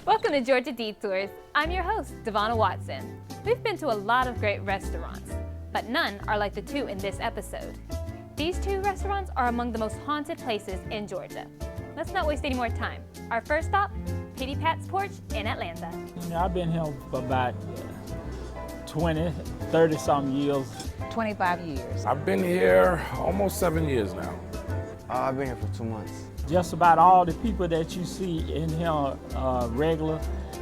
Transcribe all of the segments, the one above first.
Welcome to Georgia Detours. I'm your host, Devonna Watson. We've been to a lot of great restaurants, but none are like the two in this episode. These two restaurants are among the most haunted places in Georgia. Let's not waste any more time. Our first stop, Pity Pat's Porch in Atlanta. I've been here for about 20, 30-something years. 25 years. I've been here almost 7 years now. I've been here for 2 months. Just about all the people that you see in here regular,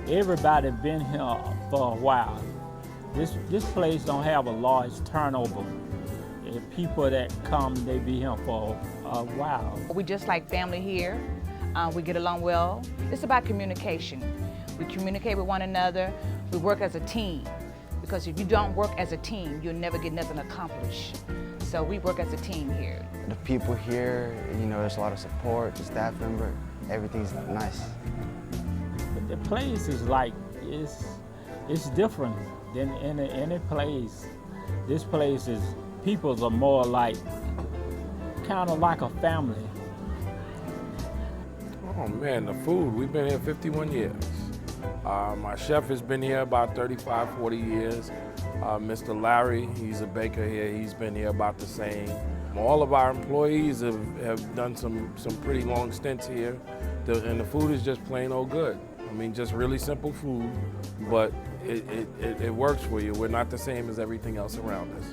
everybody been here for a while. This place don't have a large turnover. People that come, they be here for a while. We just like family here. We get along well. It's about communication. We communicate with one another. We work as a team. Because if you don't work as a team, you'll never get nothing accomplished. So we work as a team here. The people here, there's a lot of support, the staff member, everything's nice. But the place is like, it's different than any place. This place is, peoples are more like, kind of like a family. Oh man, the food, we've been here 51 years. My chef has been here about 35, 40 years. Mr. Larry, he's a baker here, he's been here about the same. All of our employees have done some pretty long stints here, and the food is just plain old good. I mean, just really simple food, but it works for you. We're not the same as everything else around us.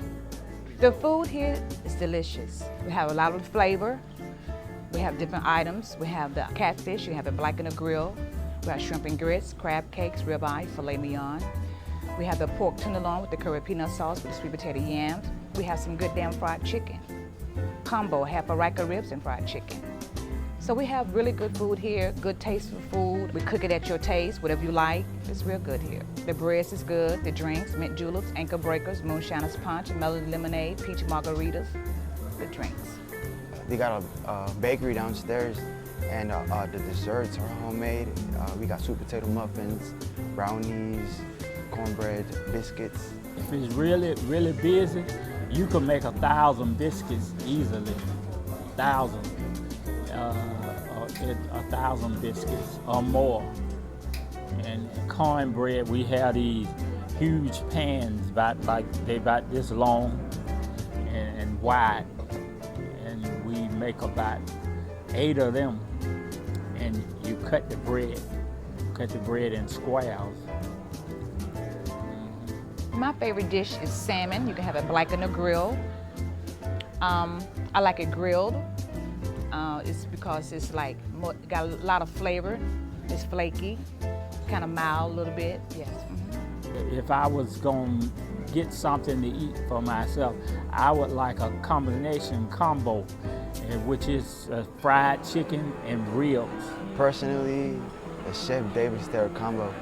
The food here is delicious. We have a lot of flavor. We have different items. We have the catfish, you have it black in the grill. We have shrimp and grits, crab cakes, ribeye, filet mignon. We have the pork tenderloin with the curry peanut sauce with the sweet potato yams. We have some good damn fried chicken. Combo, half a rack of ribs and fried chicken. So we have really good food here, good tasteful food. We cook it at your taste, whatever you like. It's real good here. The breads is good, the drinks, mint juleps, ankle breakers, moonshiner's punch, melody lemonade, peach margaritas, the drinks. We got a bakery downstairs, and the desserts are homemade. We got sweet potato muffins, brownies, cornbread, biscuits. If it's really, really busy, you can make 1,000 biscuits easily. 1,000. 1,000 biscuits or more. And cornbread, we have these huge pans about this long and wide. And we make about 8 of them. And you cut the bread in squares. My favorite dish is salmon. You can have it black in the grill. I like it grilled. It's because it's like got a lot of flavor. It's flaky, kind of mild a little bit. Yes. Mm-hmm. If I was going to get something to eat for myself, I would like a combination combo, which is fried chicken and ribs. Personally, the Chef David Style combo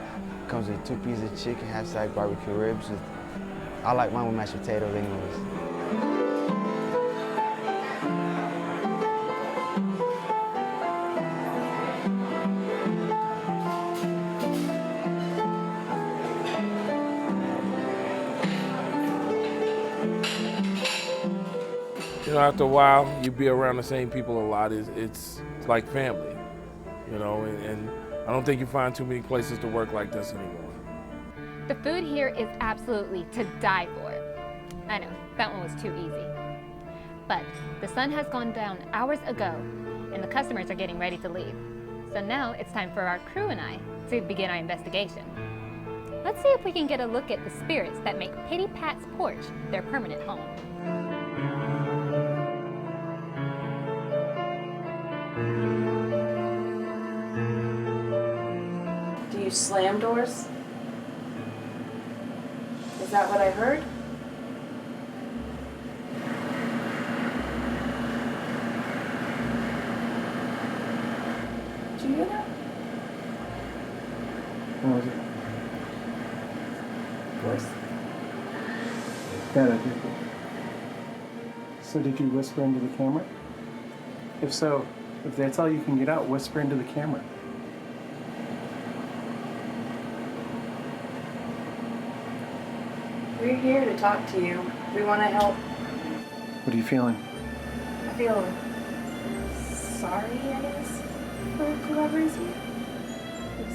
comes with 2 pieces of chicken, half-stack barbecue ribs. I like mine with mashed potatoes anyways. After a while, you be around the same people a lot. It's like family, and I don't think you find too many places to work like this anymore. The food here is absolutely to die for. I know, that one was too easy. But the sun has gone down hours ago, and the customers are getting ready to leave. So now it's time for our crew and I to begin our investigation. Let's see if we can get a look at the spirits that make Pity Pat's Porch their permanent home. Do you slam doors? Is that what I heard? Did you hear that? What was it? Doors. Yeah, that did. So did you whisper into the camera? If so, if that's all you can get out, whisper into the camera. We're here to talk to you. We want to help. What are you feeling? I feel sorry, I guess, for whoever is here.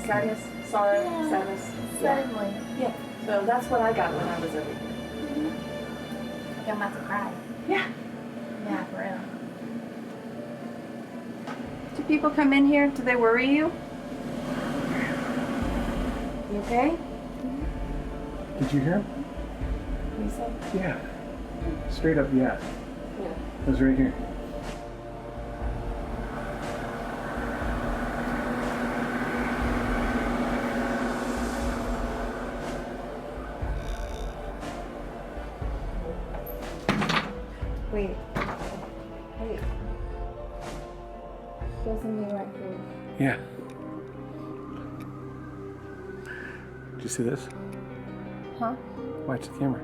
Sadness, sorrow, Yeah, sadness. Yeah. Certainly. Yeah. So that's what I got when I was over here. Like I'm about to cry. Yeah. Yeah, for real. Do people come in here? Do they worry you? You okay? Did you hear him? You said? Yeah. Straight up, yeah. Yeah. It was right here. Wait. Wait. There's something right here. Yeah. Did you see this? Huh? Watch the camera.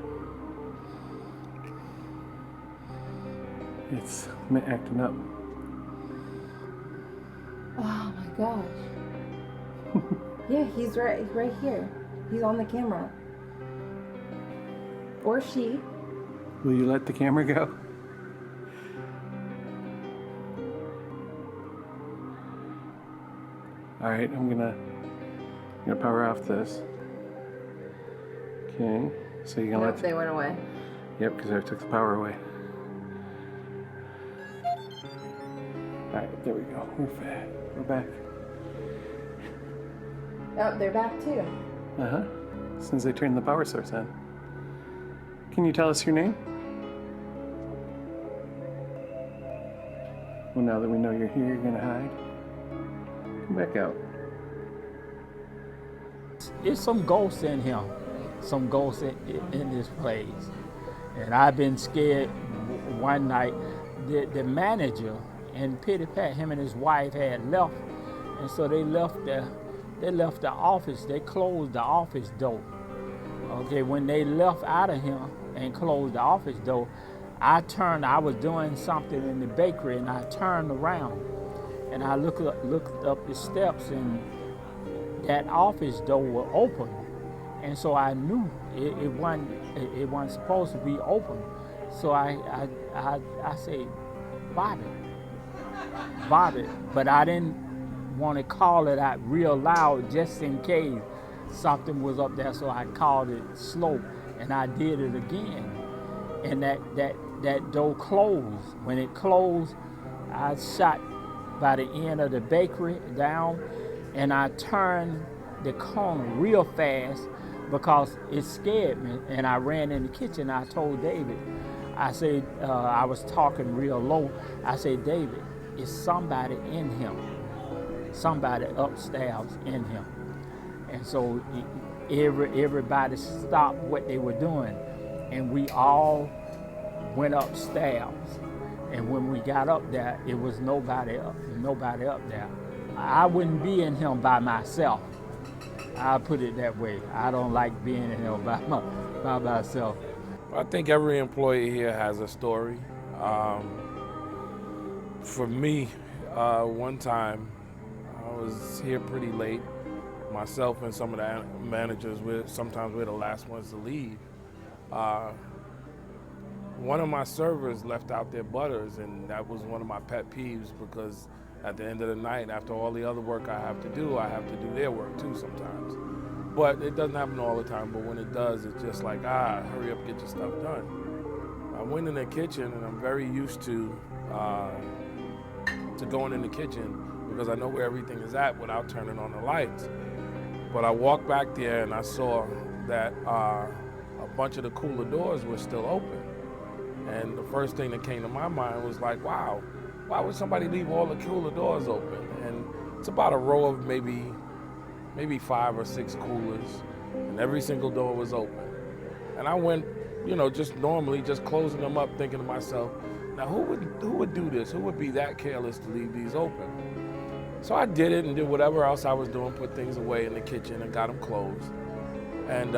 It's acting up. Oh my gosh. Yeah, he's right here. He's on the camera. Or she. Will you let the camera go? All right, I'm gonna power off this. Okay, so you're gonna Nope, they went away. Yep, because I took the power away. All right, there we go. We're back. Oh, they're back too. Uh-huh. Since they turned the power source on. Can you tell us your name? Well, now that we know you're here, you're gonna hide. Come back out. There's some ghosts in him, some ghosts in this place. And I've been scared one night. The manager and Pity Pat, him and his wife had left, and so they left the office. They closed the office door. Okay, when they left out of here and closed the office door, I was doing something in the bakery, and I turned around, and I looked up the steps, and that office door was open, and so I knew it wasn't supposed to be open. So I said, Bobby, but I didn't want to call it out real loud just in case something was up there. So I called it slow, and I did it again, and that door closed. When it closed, I shot by the end of the bakery down, and I turned the corner real fast because it scared me, and I ran in the kitchen. I told David, I said, I was talking real low. I said, David, it's somebody in him, somebody upstairs in him. And so everybody stopped what they were doing, and we all went upstairs. And when we got up there, it was nobody up there. I wouldn't be in him by myself. I'll put it that way. I don't like being in him by myself. I think every employee here has a story. For me, one time, I was here pretty late. Myself and some of the managers, sometimes we're the last ones to leave. One of my servers left out their butters, and that was one of my pet peeves, because at the end of the night, after all the other work I have to do their work too sometimes. But it doesn't happen all the time, but when it does, it's just like, hurry up, get your stuff done. I went in the kitchen, and I'm very used to going in the kitchen because I know where everything is at without turning on the lights. But I walked back there, and I saw that a bunch of the cooler doors were still open. And the first thing that came to my mind was like, wow, why would somebody leave all the cooler doors open? And it's about a row of maybe 5 or 6 coolers, and every single door was open. And I went, just normally just closing them up, thinking to myself, now who would do this? Who would be that careless to leave these open? So I did it and did whatever else I was doing, put things away in the kitchen and got them closed. And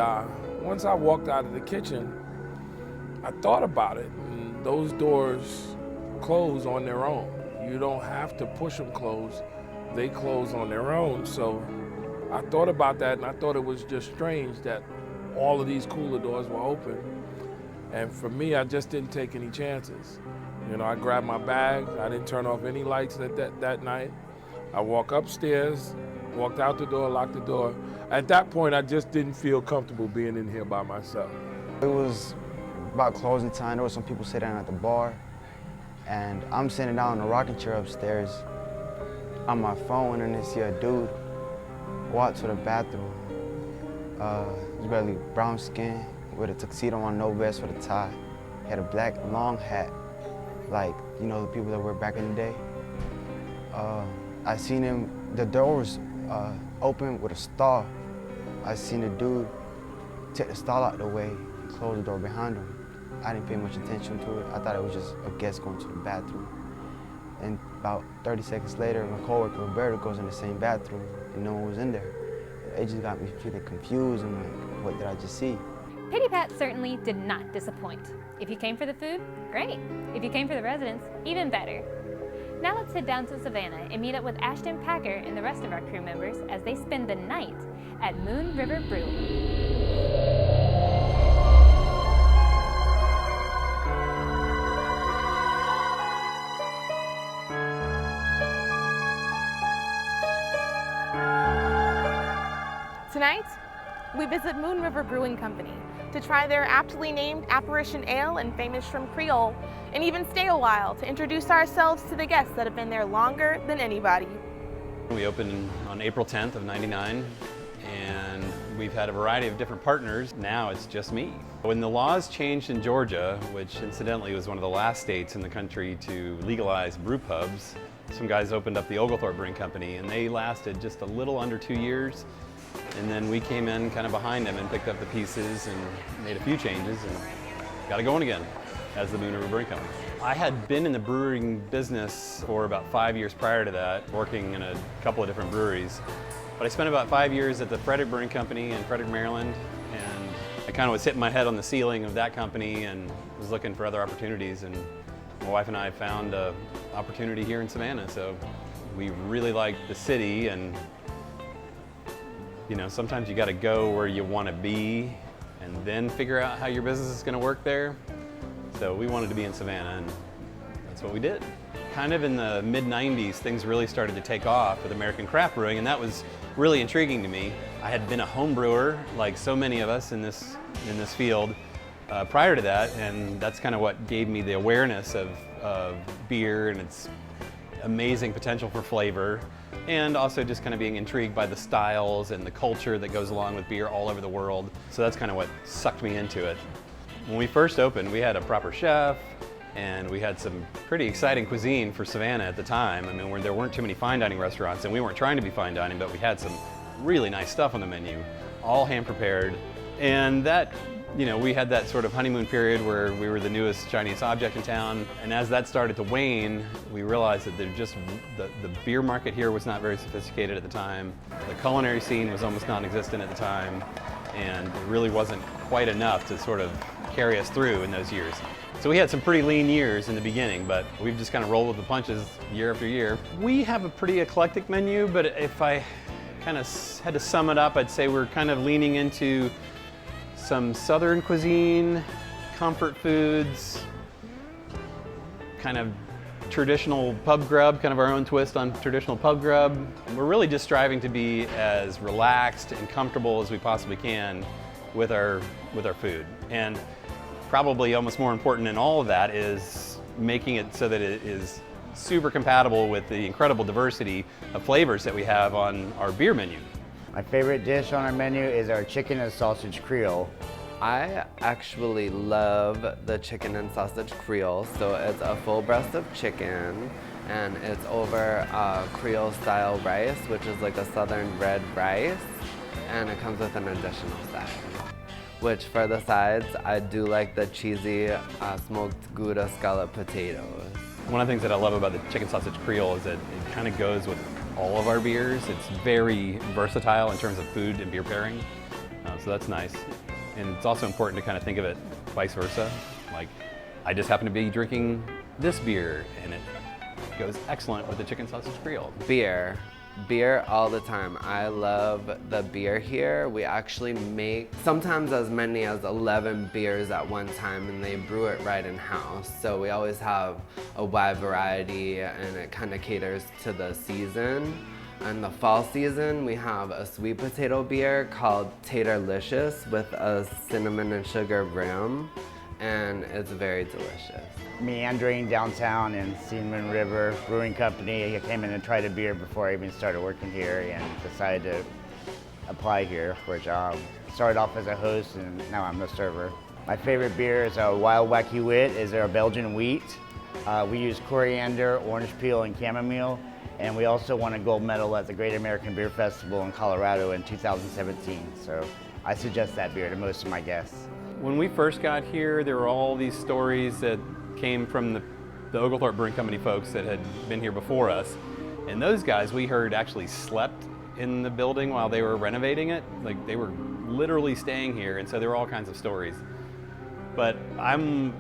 once I walked out of the kitchen, I thought about it, and those doors close on their own. You don't have to push them closed. They close on their own. So I thought about that, and I thought it was just strange that all of these cooler doors were open. And for me, I just didn't take any chances. I grabbed my bag. I didn't turn off any lights that night. I walk upstairs, Walked out the door, locked the door. At that point, I just didn't feel comfortable being in here by myself. It was about closing time. There were some people sitting at the bar, and I'm sitting down in a rocking chair upstairs on my phone, and I see a dude walk to the bathroom. He's barely brown skin with a tuxedo on, no vest with a tie. He had a black long hat, like, you know, the people that were back in the day. I seen him, the door was open with a stall. I seen the dude take the stall out the way and close the door behind him. I didn't pay much attention to it. I thought it was just a guest going to the bathroom. And about 30 seconds later, my coworker Roberto goes in the same bathroom and no one was in there. It just got me feeling confused and like, what did I just see? Pity Pat certainly did not disappoint. If you came for the food, great. If you came for the residents, even better. Now let's head down to Savannah and meet up with Ashton Packer and the rest of our crew members as they spend the night at Moon River Brewing. Tonight, we visit Moon River Brewing Company to try their aptly named Apparition Ale and famous Shrimp Creole, and even stay a while to introduce ourselves to the guests that have been there longer than anybody. We opened on April 10th of '99, and we've had a variety of different partners. Now it's just me. When the laws changed in Georgia, which incidentally was one of the last states in the country to legalize brew pubs, some guys opened up the Oglethorpe Brewing Company, and they lasted just a little under 2 years. And then we came in kind of behind them and picked up the pieces and made a few changes and got it going again as the Moon River Brewing Company. I had been in the brewing business for about 5 years prior to that, working in a couple of different breweries. But I spent about 5 years at the Frederick Brewing Company in Frederick, Maryland, and I kind of was hitting my head on the ceiling of that company and was looking for other opportunities, and my wife and I found an opportunity here in Savannah. So we really liked the city, and you know, sometimes you got to go where you want to be and then figure out how your business is going to work there. So we wanted to be in Savannah, and that's what we did. Kind of in the mid-90s, things really started to take off with American craft brewing, and that was really intriguing to me. I had been a home brewer, like so many of us in this field, prior to that, and that's kind of what gave me the awareness of beer and its amazing potential for flavor, and also just kind of being intrigued by the styles and the culture that goes along with beer all over the world. So that's kind of what sucked me into it. When we first opened, we had a proper chef, and we had some pretty exciting cuisine for Savannah at the time. I mean, there weren't too many fine dining restaurants, and we weren't trying to be fine dining, but we had some really nice stuff on the menu, all hand prepared. And that, you know, we had that sort of honeymoon period where we were the newest Chinese object in town, and as that started to wane, we realized that the beer market here was not very sophisticated at the time. The culinary scene was almost non-existent at the time, and it really wasn't quite enough to sort of carry us through in those years. So we had some pretty lean years in the beginning, but we've just kind of rolled with the punches year after year. We have a pretty eclectic menu, but if I kind of had to sum it up, I'd say we're kind of leaning into some Southern cuisine, comfort foods, kind of traditional pub grub, kind of our own twist on traditional pub grub. We're really just striving to be as relaxed and comfortable as we possibly can with our food. And probably almost more important in all of that is making it so that it is super compatible with the incredible diversity of flavors that we have on our beer menu. My favorite dish on our menu is our chicken and sausage Creole. I actually love the chicken and sausage Creole. So it's a full breast of chicken, and it's over Creole style rice, which is like a southern red rice, and it comes with an additional side. Which for the sides, I do like the cheesy smoked Gouda scallop potatoes. One of the things that I love about the chicken sausage Creole is that it kind of goes with all of our beers. It's very versatile in terms of food and beer pairing, so that's nice. And it's also important to kind of think of it vice versa. Like, I just happen to be drinking this beer, and it goes excellent with the chicken sausage Creole. Beer all the time. I love the beer here. We actually make sometimes as many as 11 beers at one time, and they brew it right in-house. So we always have a wide variety, and it kind of caters to the season. In the fall season, we have a sweet potato beer called Taterlicious with a cinnamon and sugar rim, and it's very delicious. Meandering downtown in Moon River Brewing Company, I came in and tried a beer before I even started working here and decided to apply here for a job. Started off as a host and now I'm a server. My favorite beer is a Wild Wacky Wit, is our Belgian wheat. We use coriander, orange peel, and chamomile. And we also won a gold medal at the Great American Beer Festival in Colorado in 2017. So I suggest that beer to most of my guests. When we first got here, there were all these stories that came from the Oglethorpe Brewing Company folks that had been here before us. And those guys, we heard, actually slept in the building while they were renovating it. Like, they were literally staying here, and so there were all kinds of stories. But I'm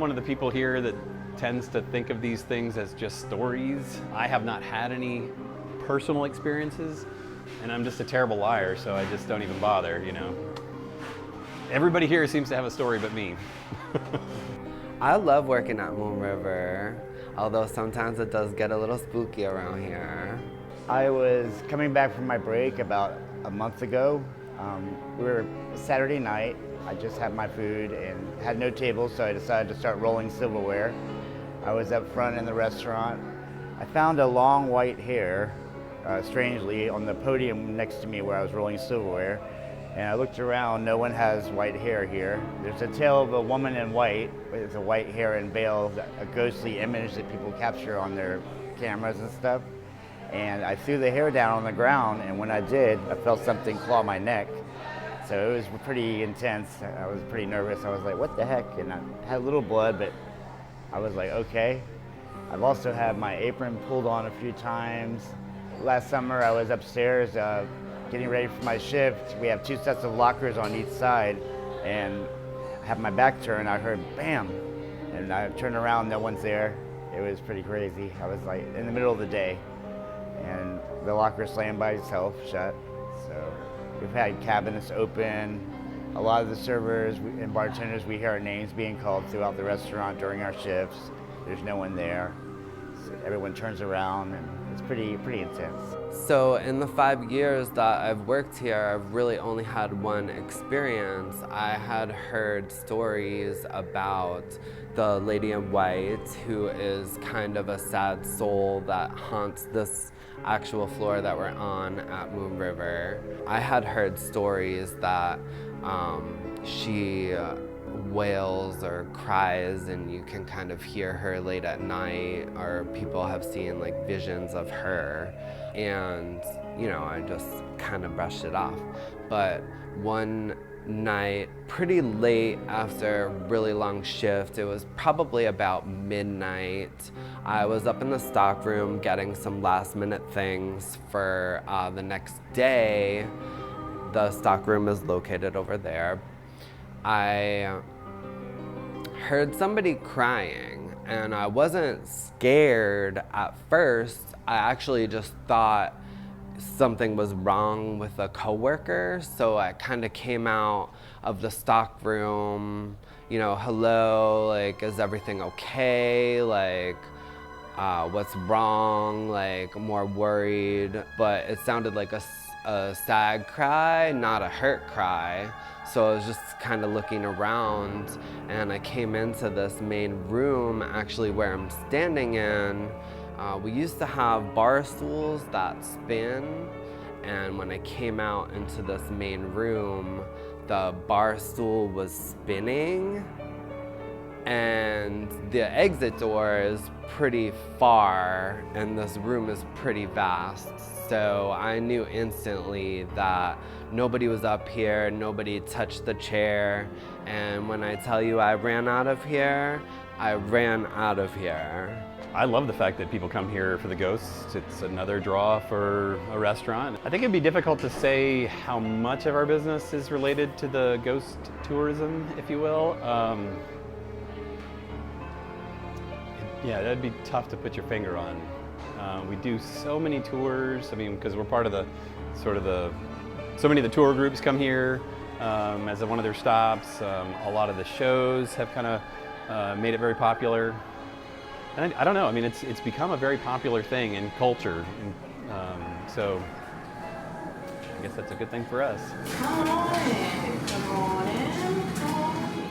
one of the people here that tends to think of these things as just stories. I have not had any personal experiences, and I'm just a terrible liar, so I just don't even bother, you know. Everybody here seems to have a story but me. I love working at Moon River, although sometimes it does get a little spooky around here. I was coming back from my break about a month ago. We were Saturday night. I just had my food and had no table, so I decided to start rolling silverware. I was up front in the restaurant. I found a long white hair, strangely, on the podium next to me where I was rolling silverware. And I looked around, no one has white hair here. There's a tale of a woman in white with a white hair and veil, a ghostly image that people capture on their cameras and stuff. And I threw the hair down on the ground, and when I did, I felt something claw my neck. So it was pretty intense. I was pretty nervous. I was like, what the heck? And I had a little blood, but I was like, okay. I've also had my apron pulled on a few times. Last summer, I was upstairs getting ready for my shift. We have 2 sets of lockers on each side, and I have my back turned. I heard bam, and I turned around, no one's there. It was pretty crazy. I was like in the middle of the day, and the locker slammed by itself shut. So we've had cabinets open. A lot of the servers and bartenders, we hear our names being called throughout the restaurant during our shifts. There's no one there. So everyone turns around, and it's pretty intense. So in the 5 years that I've worked here, I've really only had one experience. I had heard stories about the lady in white, who is kind of a sad soul that haunts this actual floor that we're on at Moon River. I had heard stories that she wails or cries and you can kind of hear her late at night, or people have seen like visions of her, and you know, I just kind of brushed it off. But one night, pretty late after a really long shift, it was probably about midnight, I was up in the stock room getting some last minute things for the next day. The stock room is located over there. I heard somebody crying, and I wasn't scared at first. I actually just thought something was wrong with a coworker, so I kind of came out of the stock room, you know, hello, like, is everything okay? Like, what's wrong? Like, more worried. But it sounded like a sad cry, not a hurt cry. So I was just kind of looking around, and I came into this main room, actually where I'm standing in. We used to have bar stools that spin, and when I came out into this main room, the bar stool was spinning, and the exit door is pretty far, and this room is pretty vast. So I knew instantly that nobody was up here, nobody touched the chair, and when I tell you I ran out of here, I ran out of here. I love the fact that people come here for the ghosts. It's another draw for a restaurant. I think it'd be difficult to say how much of our business is related to the ghost tourism, if you will. Yeah, that'd be tough to put your finger on. We do so many tours. I mean, because we're part of the so many of the tour groups come here as one of their stops. A lot of the shows have kind of made it very popular. And I don't know, I mean, it's become a very popular thing in culture. And, so I guess that's a good thing for us. Come on in, come on in, come on in.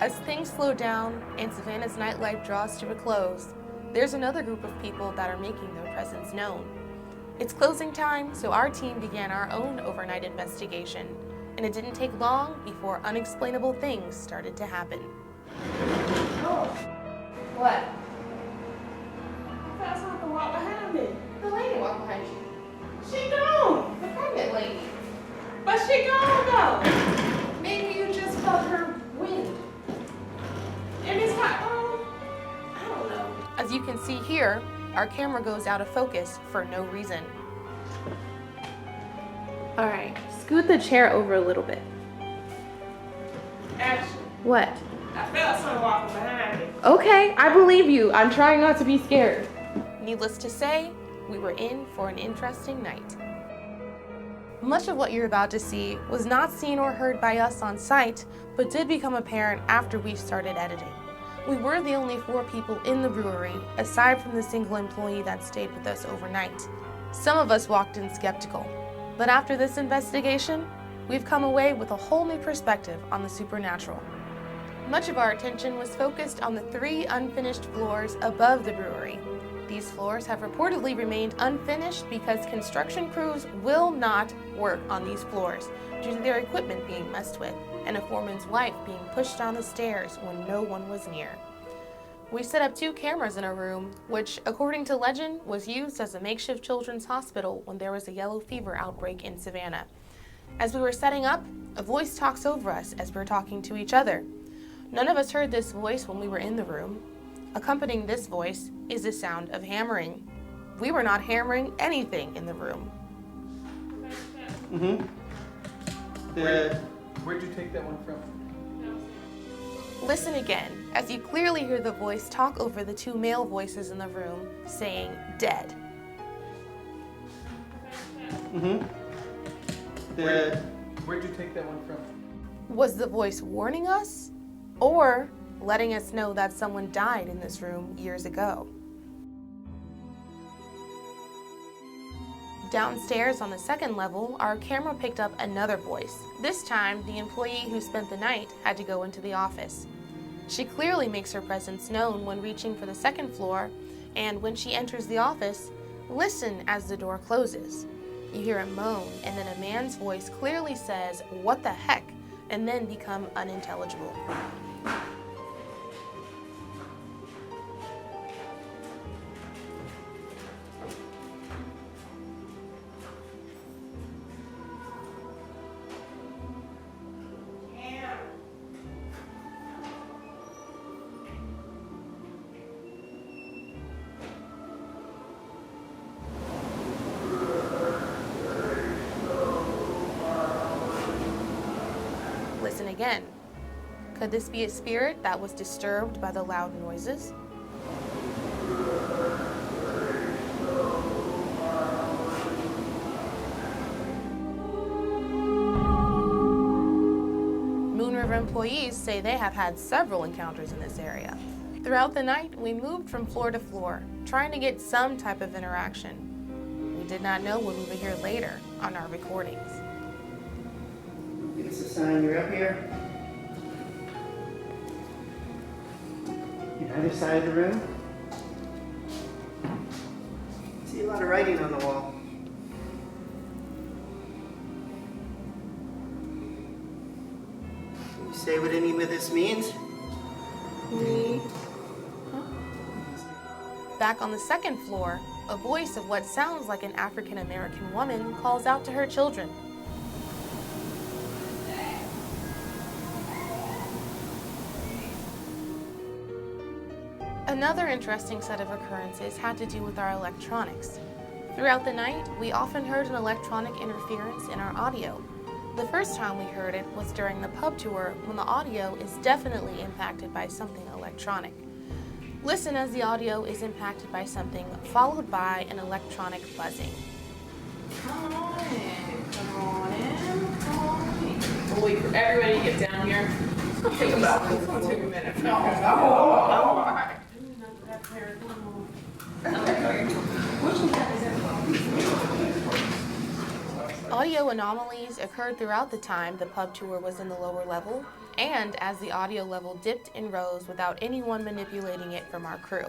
As things slow down and Savannah's nightlife draws to a close, there's another group of people that are making their presence known. It's closing time, so our team began our own overnight investigation, and it didn't take long before unexplainable things started to happen. Oh. What? That's not the walk behind me. The lady walked behind you. She gone. The pregnant lady. But she gone though. Maybe you just felt her wind. And it's not, I don't know. As you can see here, our camera goes out of focus for no reason. All right, scoot the chair over a little bit. Action. What? I felt someone walking behind me. Okay, I believe you. I'm trying not to be scared. Needless to say, we were in for an interesting night. Much of what you're about to see was not seen or heard by us on site, but did become apparent after we started editing. We were the only 4 people in the brewery, aside from the single employee that stayed with us overnight. Some of us walked in skeptical, but after this investigation, we've come away with a whole new perspective on the supernatural. Much of our attention was focused on the 3 unfinished floors above the brewery. These floors have reportedly remained unfinished because construction crews will not work on these floors due to their equipment being messed with and a foreman's wife being pushed down the stairs when no one was near. We set up 2 cameras in a room, which, according to legend, was used as a makeshift children's hospital when there was a yellow fever outbreak in Savannah. As we were setting up, a voice talks over us as we're talking to each other. None of us heard this voice when we were in the room. Accompanying this voice is the sound of hammering. We were not hammering anything in the room. Where'd you take that one from? Listen again, as you clearly hear the voice talk over the 2 male voices in the room, saying, dead. Where'd you take that one from? Was the voice warning us, or letting us know that someone died in this room years ago? Downstairs on the 2nd level, our camera picked up another voice. This time, the employee who spent the night had to go into the office. She clearly makes her presence known when reaching for the 2nd floor, and when she enters the office, listen as the door closes. You hear a moan, and then a man's voice clearly says, "What the heck?" and then become unintelligible. Listen again. Could this be a spirit that was disturbed by the loud noises? Moon River employees say they have had several encounters in this area. Throughout the night, we moved from floor to floor, trying to get some type of interaction. We did not know what we would hear later on our recordings. Give us a sign you're up here. Either side of the room. See a lot of writing on the wall. Can you say what any of this means? Back on the 2nd floor, a voice of what sounds like an African American woman calls out to her children. Another interesting set of occurrences had to do with our electronics. Throughout the night, we often heard an electronic interference in our audio. The first time we heard it was during the pub tour, when the audio is definitely impacted by something electronic. Listen as the audio is impacted by something, followed by an electronic buzzing. Come on in, come on in, come on in. We'll wait for everybody to get down here. It's gonna take a minute. Oh, all right. Audio anomalies occurred throughout the time the pub tour was in the lower level, and as the audio level dipped and rose without anyone manipulating it from our crew.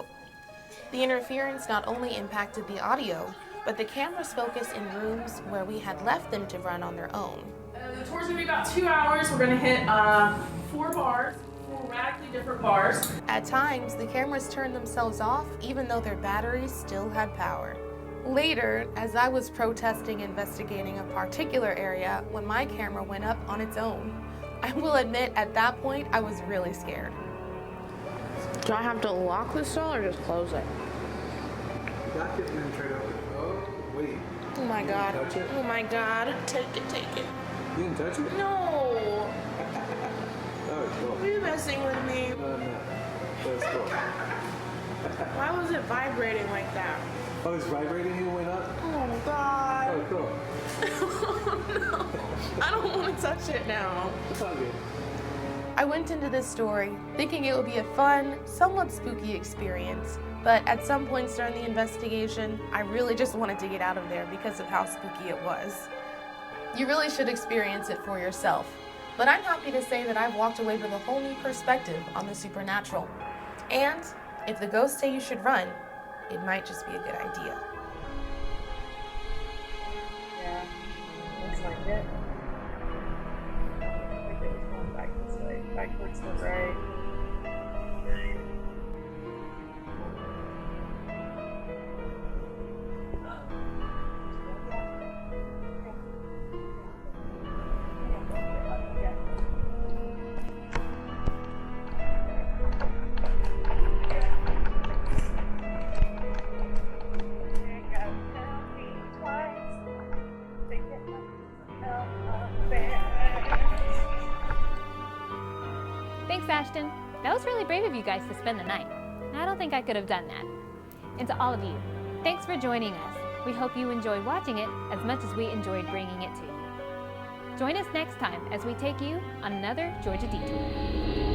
The interference not only impacted the audio, but the camera's focus in rooms where we had left them to run on their own. The tour's gonna be about 2 hours. We're gonna hit 4 bars, 4 radically different bars. At times, the cameras turned themselves off even though their batteries still had power. Later, as I was protesting investigating a particular area when my camera went up on its own, I will admit at that point I was really scared. Do I have to lock this stall or just close it? Lock it and then try to open it. Oh, wait. Oh my god. Touch it? Oh my god. Take it, take it. You didn't touch it? No. Oh, cool. Are you messing with me? No. That's cool. Why was it vibrating like that? Oh, it's vibrating and it went up? Oh god. Oh, cool. No. I don't want to touch it now. It's all good. I went into this story thinking it would be a fun, somewhat spooky experience, but at some points during the investigation, I really just wanted to get out of there because of how spooky it was. You really should experience it for yourself, but I'm happy to say that I've walked away with a whole new perspective on the supernatural. And if the ghosts say you should run, it might just be a good idea. Yeah, looks like it. I think it's going back this way, back towards the right. Thanks, Ashton. That was really brave of you guys to spend the night. I don't think I could have done that. And to all of you, thanks for joining us. We hope you enjoyed watching it as much as we enjoyed bringing it to you. Join us next time as we take you on another Georgia Detour.